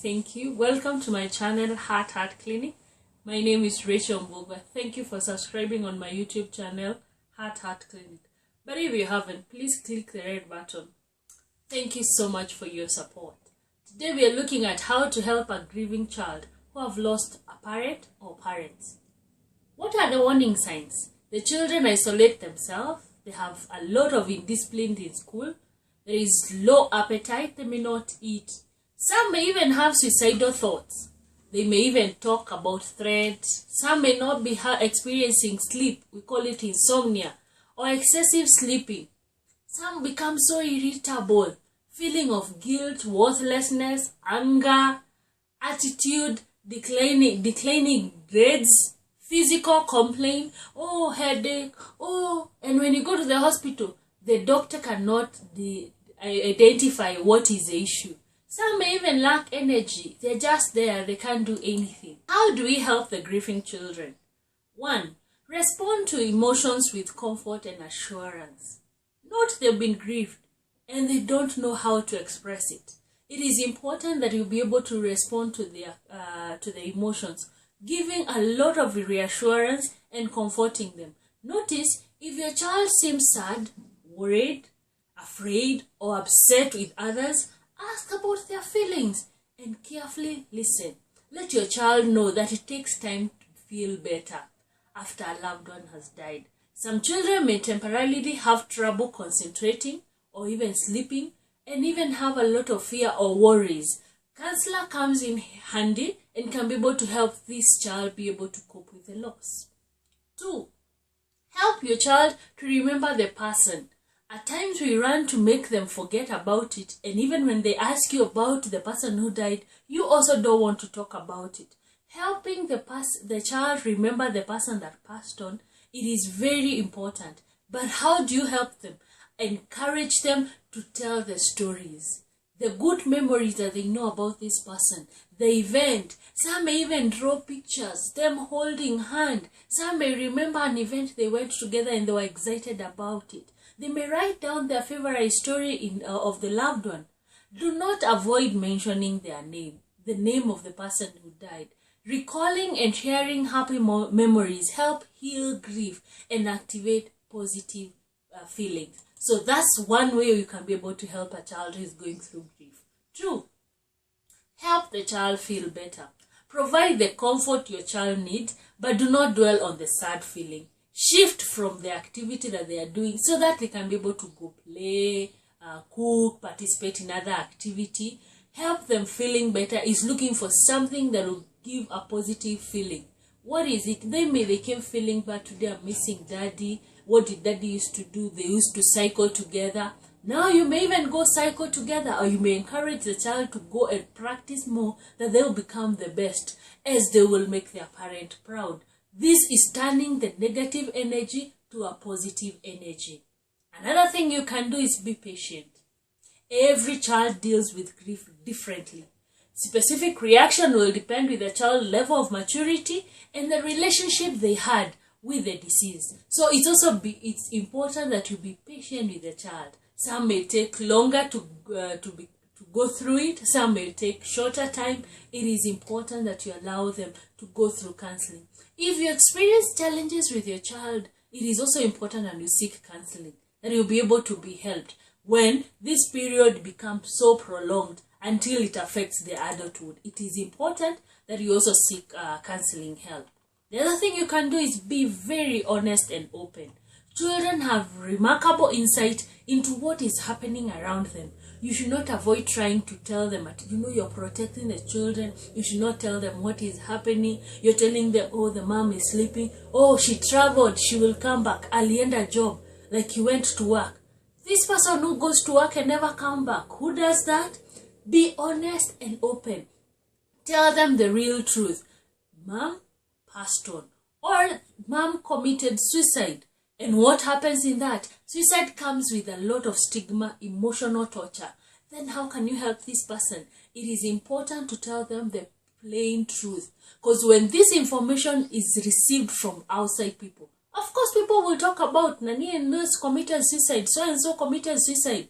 Thank you. Welcome to my channel, Heart Clinic. My name is Rechael Mbugwa. Thank you for subscribing on my YouTube channel, Heart Clinic. But if you haven't, please click the red button. Thank you so much for your support. Today we are looking at how to help a grieving child who have lost a parent or parents. What are the warning signs? The children isolate themselves. They have a lot of indiscipline in school. There is low appetite. They may not eat. Some may even have suicidal thoughts. They may even talk about threats. Some may not be experiencing sleep. We call it insomnia or excessive sleeping. Some become so irritable, feeling of guilt, worthlessness, anger, attitude, declining grades, physical complaint, headache, and when you go to the hospital, the doctor cannot identify what is the issue. Some may even lack energy. They're just there. They can't do anything. How do we help the grieving children? 1. Respond to emotions with comfort and assurance. Note they've been grieved and they don't know how to express it. It is important that you be able to respond to the emotions, giving a lot of reassurance and comforting them. Notice if your child seems sad, worried, afraid, or upset with others, ask about their feelings and carefully listen. Let your child know that it takes time to feel better after a loved one has died. Some children may temporarily have trouble concentrating or even sleeping and even have a lot of fear or worries. Counselor comes in handy and can be able to help this child be able to cope with the loss. 2. Help your child to remember the person. At times we run to make them forget about it, and even when they ask you about the person who died, you also don't want to talk about it. Helping the child remember the person that passed on, it is very important. But how do you help them? Encourage them to tell the stories, the good memories that they know about this person, the event. Some may even draw pictures, them holding hand. Some may remember an event they went together and they were excited about it. They may write down their favorite story of the loved one. Do not avoid mentioning their name, the name of the person who died. Recalling and sharing happy memories help heal grief and activate positive feelings. So that's one way you can be able to help a child who is going through grief. 2. Help the child feel better. Provide the comfort your child needs, but do not dwell on the sad feeling. Shift from the activity that they are doing so that they can be able to go play, cook, participate in other activity. Help them feeling better is looking for something that will give a positive feeling. What is it? They came feeling bad today. I'm missing daddy. What did daddy used to do? They used to cycle together. Now you may even go cycle together, or you may encourage the child to go and practice more, that they will become the best, as they will make their parent proud. This is turning the negative energy to a positive energy. Another thing you can do is be patient. Every child deals with grief differently. Specific reaction will depend with the child's level of maturity and the relationship they had with the deceased. So it's important that you be patient with the child. Some may take longer to go through it. Some may take shorter time. It is important that you allow them to go through counseling. If you experience challenges with your child, it is also important that you seek counseling, that you'll be able to be helped when this period becomes so prolonged until it affects the adulthood. It is important that you also seek counseling help. The other thing you can do is be very honest and open. Children have remarkable insight into what is happening around them. You should not avoid trying to tell them that, you're protecting the children. You should not tell them what is happening. You're telling them, the mom is sleeping. She traveled. She will come back. Alienda job. Like he went to work. This person who goes to work and never come back. Who does that? Be honest and open. Tell them the real truth. Mom passed on. Or mom committed suicide. And what happens in that? Suicide comes with a lot of stigma, emotional torture. Then how can you help this person? It is important to tell them the plain truth. Because when this information is received from outside people, of course people will talk about Nani and Nurse committed suicide, so and so committed suicide.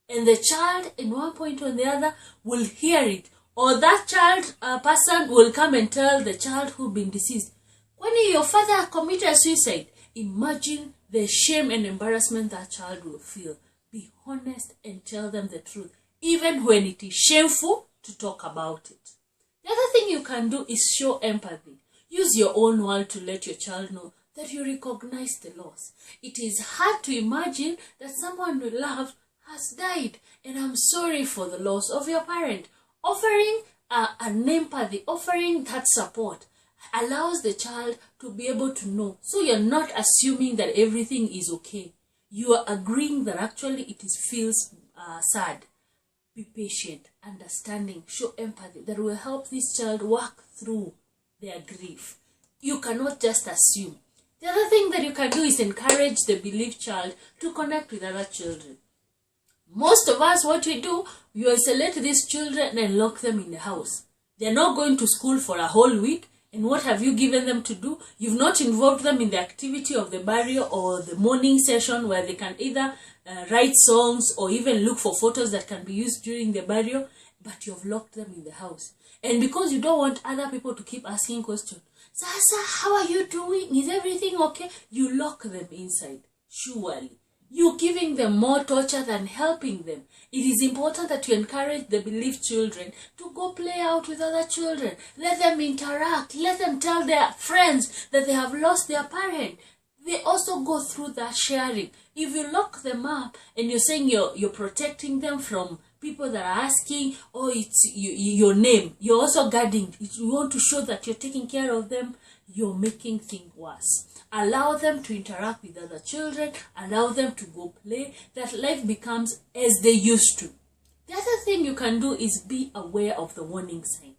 And the child, in one point or the other, will hear it. Or that child person will come and tell the child who been deceased, when your father committed suicide, imagine the shame and embarrassment that child will feel. Be honest and tell them the truth, even when it is shameful to talk about it. The other thing you can do is show empathy. Use your own word to let your child know that you recognize the loss. It is hard to imagine that someone you love has died, and I'm sorry for the loss of your parent. Offering an empathy, offering that support, allows the child to be able to know. So you're not assuming that everything is okay. You are agreeing that actually it feels sad. Be patient, understanding, show empathy that will help this child work through their grief. You cannot just assume. The other thing that you can do is encourage the bereaved child to connect with other children. Most of us, what we do, we isolate these children and lock them in the house. They're not going to school for a whole week. And what have you given them to do? You've not involved them in the activity of the burial or the morning session where they can either write songs or even look for photos that can be used during the burial, but you've locked them in the house. And because you don't want other people to keep asking questions, Sasa, how are you doing? Is everything okay? You lock them inside. Surely. You're giving them more torture than helping them. It is important that you encourage the bereaved children to go play out with other children. Let them interact. Let them tell their friends that they have lost their parent. They also go through that sharing. If you lock them up and you're saying you're protecting them from people that are asking, oh, it's your name, you're also guarding. You want to show that you're taking care of them, you're making things worse. Allow them to interact with other children. Allow them to go play. That life becomes as they used to. The other thing you can do is be aware of the warning sign.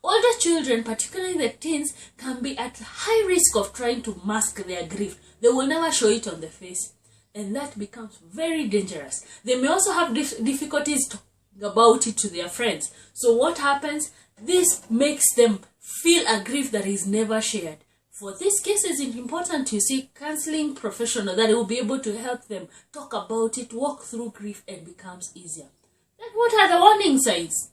Older children, particularly the teens, can be at high risk of trying to mask their grief. They will never show it on the face. And that becomes very dangerous. They may also have difficulties talking about it to their friends. So what happens? This makes them feel a grief that is never shared. For these cases, it's important to seek counseling professional that will be able to help them talk about it, walk through grief, and becomes easier. Then what are the warning signs?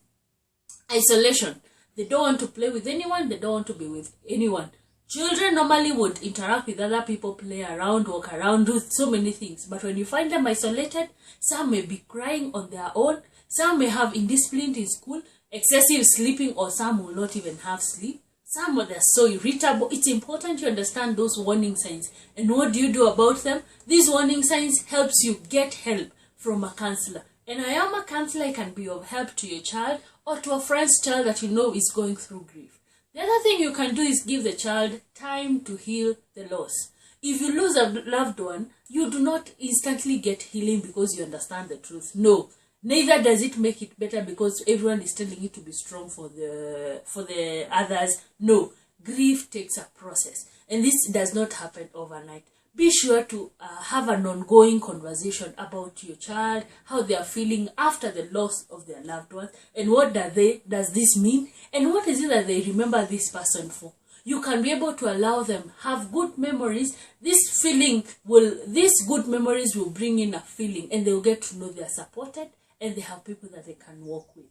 Isolation. They don't want to play with anyone. They don't want to be with anyone. Children normally would interact with other people, play around, walk around, do so many things. But when you find them isolated, some may be crying on their own. Some may have indiscipline in school, excessive sleeping, or some will not even have sleep. Some are so irritable. It's important to understand those warning signs. And what do you do about them? These warning signs helps you get help from a counselor. And I am a counselor. I can be of help to your child or to a friend's child that you know is going through grief. The other thing you can do is give the child time to heal the loss. If you lose a loved one, you do not instantly get healing because you understand the truth. No. Neither does it make it better because everyone is telling you to be strong for the others. No, grief takes a process, and this does not happen overnight. Be sure to have an ongoing conversation about your child, how they are feeling after the loss of their loved ones, and what does this mean, and what is it that they remember this person for. You can be able to allow them have good memories. These good memories will bring in a feeling, and they will get to know they are supported. And they have people that they can work with.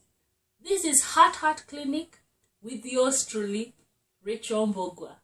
This is Heart Clinic with yours truly, Rechael Mbugwa.